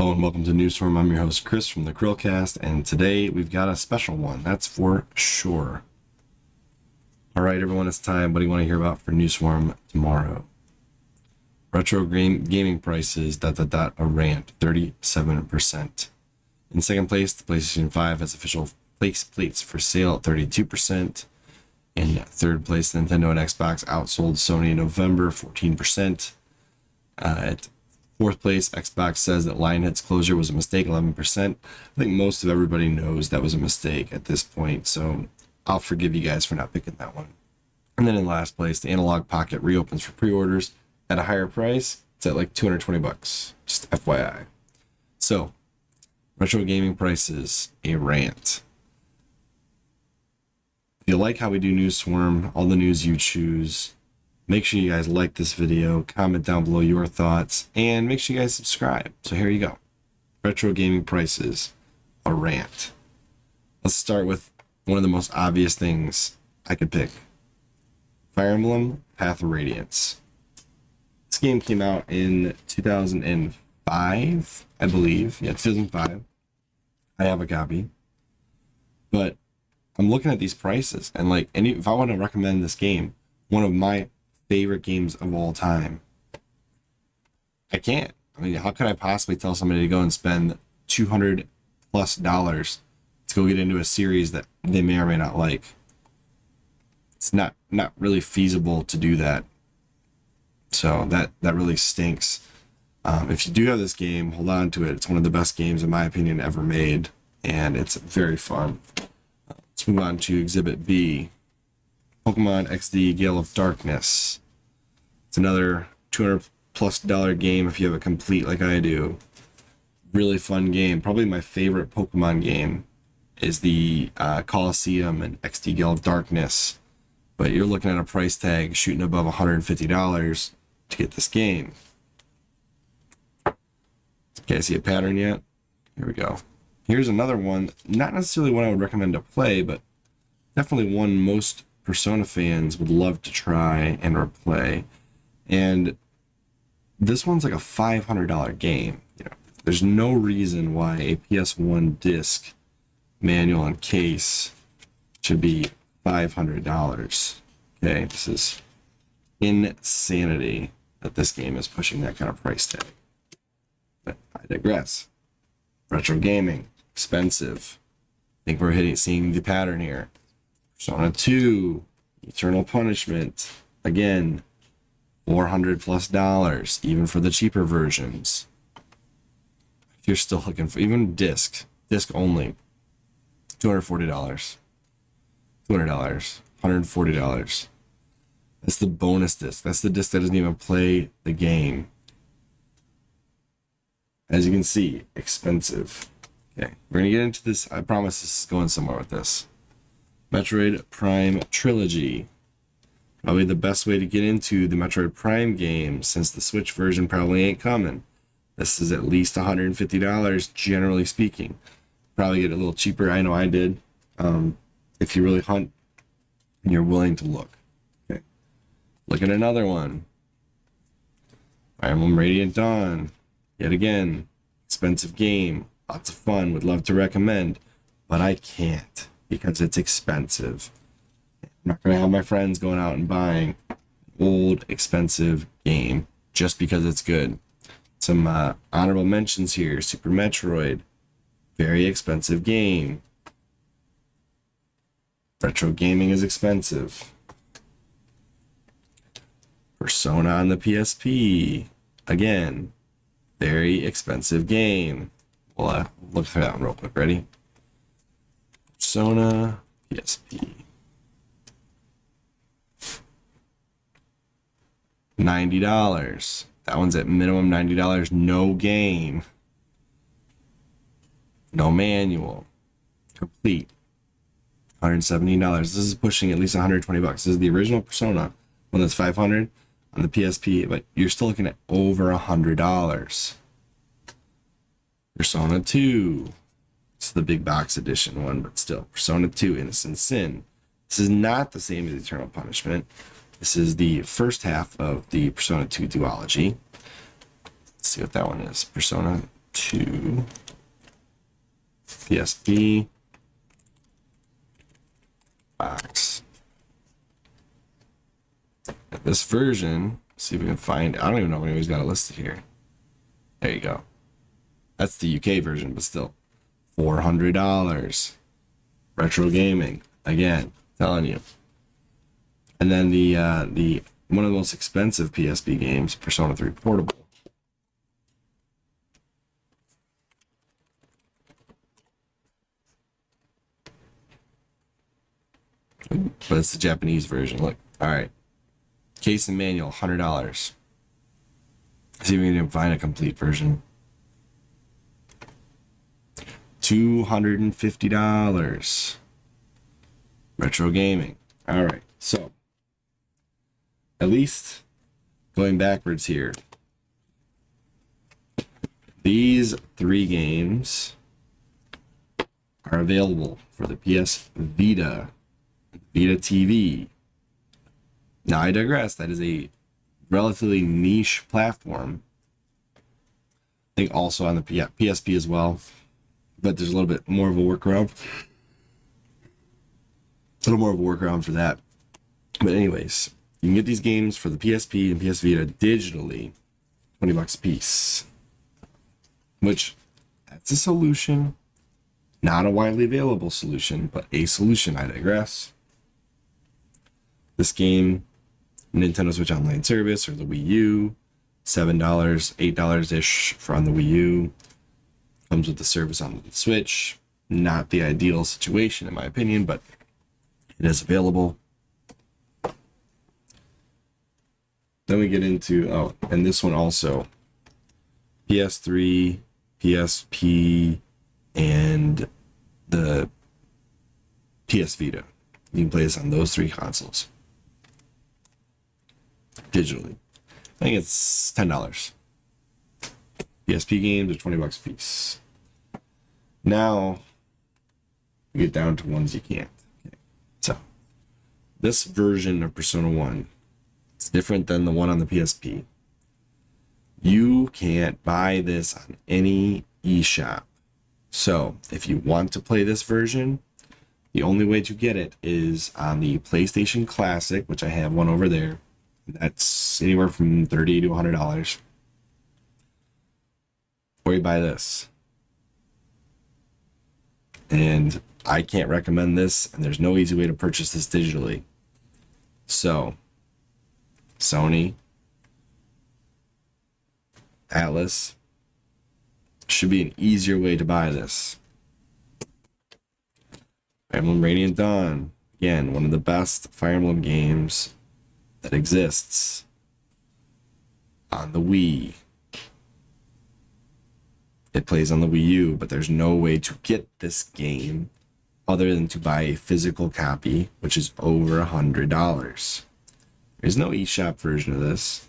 Hello and welcome to Newsworm. I'm your host Chris from the CHRILLCAST, and today we've got a special one, that's for sure. Alright everyone, it's time. What do you want to hear about for Newsworm tomorrow? Retro gaming prices, a rant, 37%. In second place, the PlayStation 5 has official plates for sale at 32%. In third place, Nintendo and Xbox outsold Sony in November, 14%. At fourth place, Xbox says that Lionhead's closure was a mistake, 11%. I think most of everybody knows that was a mistake at this point, so I'll forgive you guys for not picking that one. And then in last place, the Analog Pocket reopens for pre-orders at a higher price. It's at like $220, just FYI. So, retro gaming prices, a rant. If you like how we do Newsworm, all the news you choose, make sure you guys like this video, comment down below your thoughts, and make sure you guys subscribe. So here you go. Retro gaming prices, a rant. Let's start with one of the most obvious things I could pick. Fire Emblem, Path of Radiance. This game came out in 2005, I believe. Yeah, 2005. I have a copy. But I'm looking at these prices, and like, if I want to recommend this game, one of my favorite games of all time, I can't. I mean, how could I possibly tell somebody to go and spend $200+ to go get into a series that they may or may not like? It's not really feasible to do that. So that really stinks. If you do have this game, hold on to it. It's one of the best games, in my opinion, ever made, and it's very fun. Let's move on to Exhibit B. Pokemon XD Gale of Darkness. It's another $200+ game if you have it complete like I do. Really fun game. Probably my favorite Pokemon game is the Colosseum and XD Gale of Darkness. But you're looking at a price tag shooting above $150 to get this game. Okay, see a pattern yet? Here we go. Here's another one. Not necessarily one I would recommend to play, but definitely one most Persona fans would love to try and or play. And this one's like a $500 game. You know, there's no reason why a PS1 disc, manual, and case should be $500. Okay, this is insanity that this game is pushing that kind of price tag. But I digress. Retro gaming, expensive. I think we're seeing the pattern here. Persona 2, Eternal Punishment, again, $400+, even for the cheaper versions. If you're still looking for, even disc only, $240, $200, $140. That's the bonus disc. That's the disc that doesn't even play the game. As you can see, expensive. Okay, we're gonna get into this. I promise this is going somewhere with this. Metroid Prime Trilogy. Probably the best way to get into the Metroid Prime game, since the Switch version probably ain't coming. This is at least $150, generally speaking. Probably get it a little cheaper. I know I did. If you really hunt and you're willing to look. Okay. Look at another one. Fire Emblem Radiant Dawn. Yet again, expensive game. Lots of fun. Would love to recommend, but I can't, because it's expensive. I'm not going to have my friends going out and buying an old, expensive game just because it's good. Some honorable mentions here. Super Metroid. Very expensive game. Retro gaming is expensive. Persona on the PSP. Again, very expensive game. We'll look through that one real quick. Ready? Persona PSP. $90. That one's at minimum $90. No game. No manual. Complete. $117. This is pushing at least $120. This is the original Persona, one that's $500 on the PSP, but you're still looking at over $100. Persona 2. It's the big box edition one, but still. Persona 2, Innocent Sin. This is not the same as Eternal Punishment. This is the first half of the Persona 2 duology. Let's see what that one is. Persona to PSP box. This version, see if we can find, I don't even know if anybody's got it listed here. There you go. That's the UK version, but still $400. Retro gaming, again, telling you. And then the one of the most expensive PSP games, Persona 3 Portable. But it's the Japanese version. Look, all right. Case and manual, $100. See if we can find a complete version. $250. Retro gaming. All right, so at least going backwards here, these 3 games are available for the PS Vita, Vita TV. Now I digress, that is a relatively niche platform. I think also on the PSP as well, but there's a little bit more of a workaround. A little more of a workaround for that. But anyways, you can get these games for the PSP and PS Vita digitally, $20 a piece. Which, that's a solution. Not a widely available solution, but a solution, I digress. This game, Nintendo Switch Online Service or the Wii U, $7, $8-ish for on the Wii U. Comes with the service on the Switch. Not the ideal situation in my opinion, but it is available. Then we get into, oh, and this one also, PS3, PSP, and the PS Vita. You can play this on those 3 consoles digitally. I think it's $10. PSP games are $20 a piece. Now we get down to ones you can't. Okay. So this version of Persona 1 is different than the one on the PSP. You can't buy this on any eShop. So if you want to play this version, the only way to get it is on the PlayStation Classic, which I have one over there. That's anywhere from $30 to $100. Or you buy this. And I can't recommend this, and there's no easy way to purchase this digitally. So, Sony, Atlas, should be an easier way to buy this. Emblem Radiant Dawn, again, one of the best Fire Emblem games that exists on the Wii. It plays on the Wii U, but there's no way to get this game other than to buy a physical copy, which is over $100. There's no eShop version of this.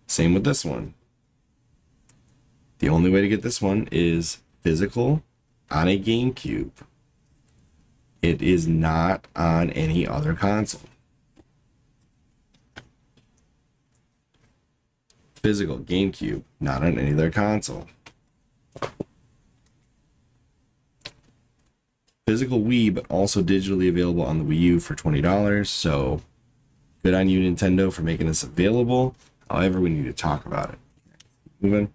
Same with this one. The only way to get this one is physical on a GameCube. It is not on any other console. Physical GameCube, not on any other console. Physical Wii, but also digitally available on the Wii U for $20. So good on you, Nintendo, for making this available. However, we need to talk about it. Moving.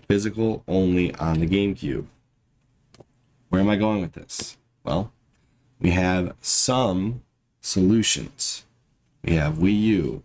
Physical only on the GameCube. Where am I going with this? Well, we have some solutions. We have Wii U,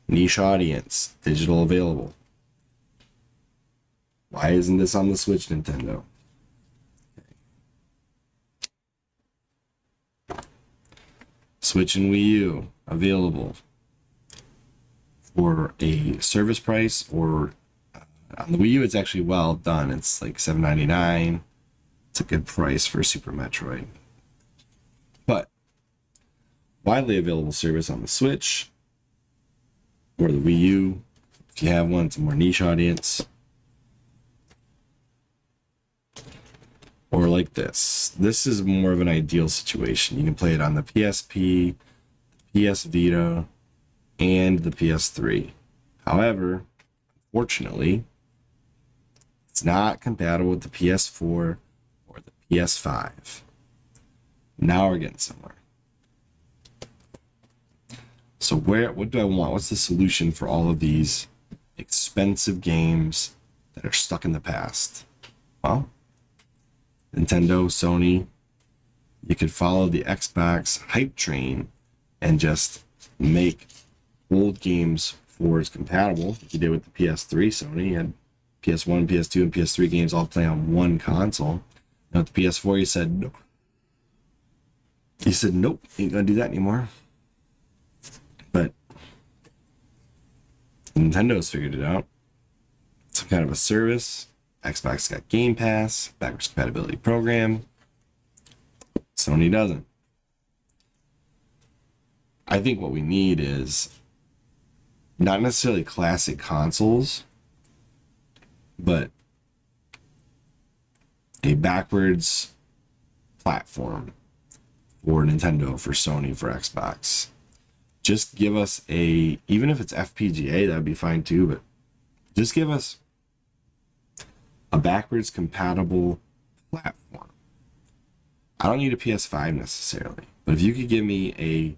niche audience, digital available. Why isn't this on the Switch, Nintendo? Switch and Wii U available for a service price, or on the Wii U it's actually well done. It's like $7.99. It's a good price for Super Metroid. But widely available service on the Switch or the Wii U. If you have one, it's a more niche audience. Or like this. This is more of an ideal situation. You can play it on the PSP, PS Vita, and the PS3. However, unfortunately, it's not compatible with the PS4 or the PS5. Now we're getting somewhere. So what do I want? What's the solution for all of these expensive games that are stuck in the past? Well, Nintendo, Sony, you could follow the Xbox hype train and just make old games forwards compatible. You did with the PS3, Sony had PS1, PS2, and PS3 games all play on one console. Now with the PS4, you said no. You said nope, ain't gonna do that anymore. But Nintendo's figured it out. Some kind of a service. Xbox got Game Pass, backwards compatibility program. Sony doesn't. I think what we need is not necessarily classic consoles, but a backwards platform for Nintendo, for Sony, for Xbox. Just give us even if it's FPGA, that would be fine too, but just give us a backwards compatible platform. I don't need a PS5 necessarily, but if you could give me a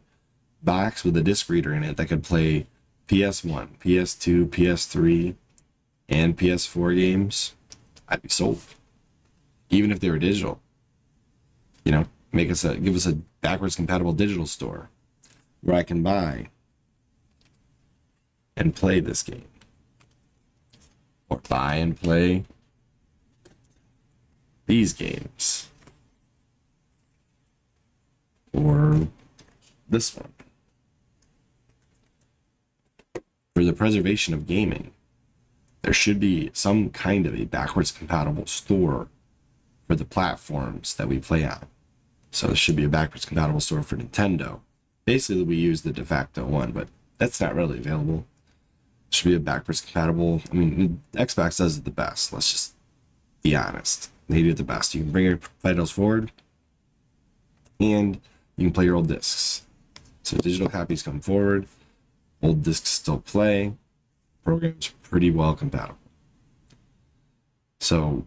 box with a disc reader in it that could play PS1, PS2, PS3, and PS4 games, I'd be sold. Even if they were digital. You know, give us a backwards compatible digital store where I can buy and play this game. Or buy and play these games. Or this one. For the preservation of gaming, there should be some kind of a backwards compatible store for the platforms that we play on. So there should be a backwards compatible store for Nintendo. Basically, we use the de facto one, but that's not really available. Should be a backwards compatible. I mean, Xbox does it the best. Let's just be honest. They do it the best. You can bring your titles forward, and you can play your old discs. So digital copies come forward, old discs still play. Program's pretty well compatible. So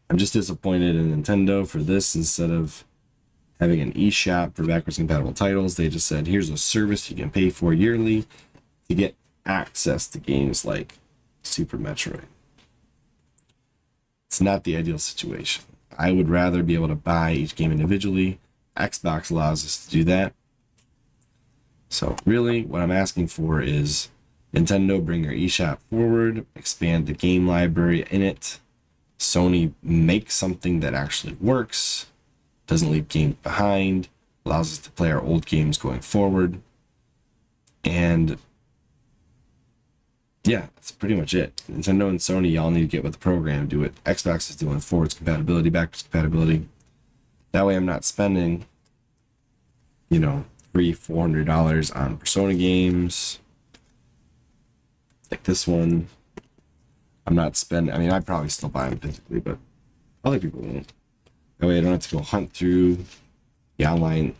I'm just disappointed in Nintendo for this. Instead of having an eShop for backwards compatible titles, they just said, here's a service you can pay for yearly to get access to games like Super Metroid. It's not the ideal situation. I would rather be able to buy each game individually. Xbox allows us to do that. So really, what I'm asking for is Nintendo, bring your eShop forward, expand the game library in it. Sony, make something that actually works, doesn't leave games behind, allows us to play our old games going forward. And yeah, that's pretty much it. Nintendo and Sony, y'all need to get with the program, do what Xbox is doing, forwards compatibility, backwards compatibility. That way I'm not spending, $300-$400 on Persona games like this one. I'm not spending, I'd probably still buy them physically, but other people won't. That way I don't have to go hunt through the online,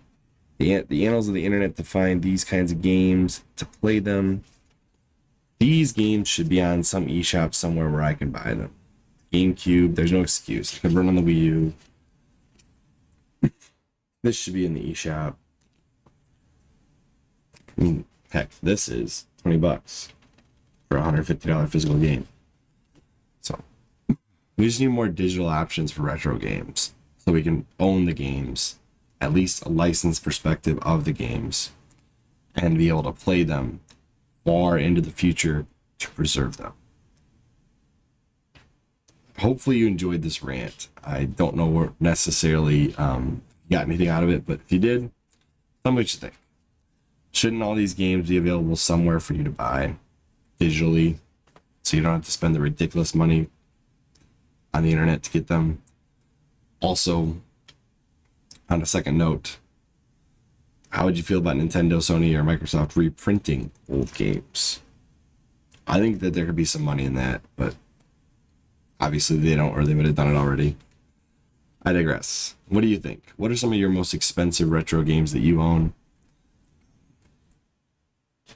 the annals of the internet to find these kinds of games, to play them. These games should be on some eShop somewhere where I can buy them. GameCube, there's no excuse. It could run on the Wii U. This should be in the eShop. Heck, this is $20 for a $150 physical game. So we just need more digital options for retro games so we can own the games, at least a licensed perspective of the games, and be able to play them far into the future to preserve them. Hopefully you enjoyed this rant. I don't know what necessarily got anything out of it, but if you did, tell me what you think. Shouldn't all these games be available somewhere for you to buy digitally so you don't have to spend the ridiculous money on the internet to get them? Also, on a second note, how would you feel about Nintendo, Sony, or Microsoft reprinting old games? I think that there could be some money in that, but obviously they don't, or they would have done it already. I digress. What do you think? What are some of your most expensive retro games that you own?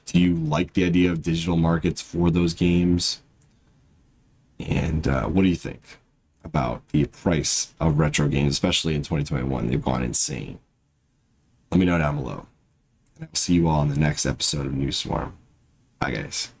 Do you like the idea of digital markets for those games? And what do you think about the price of retro games, especially in 2021? They've gone insane. Let me know down below. And I'll see you all in the next episode of New Swarm. Bye, guys.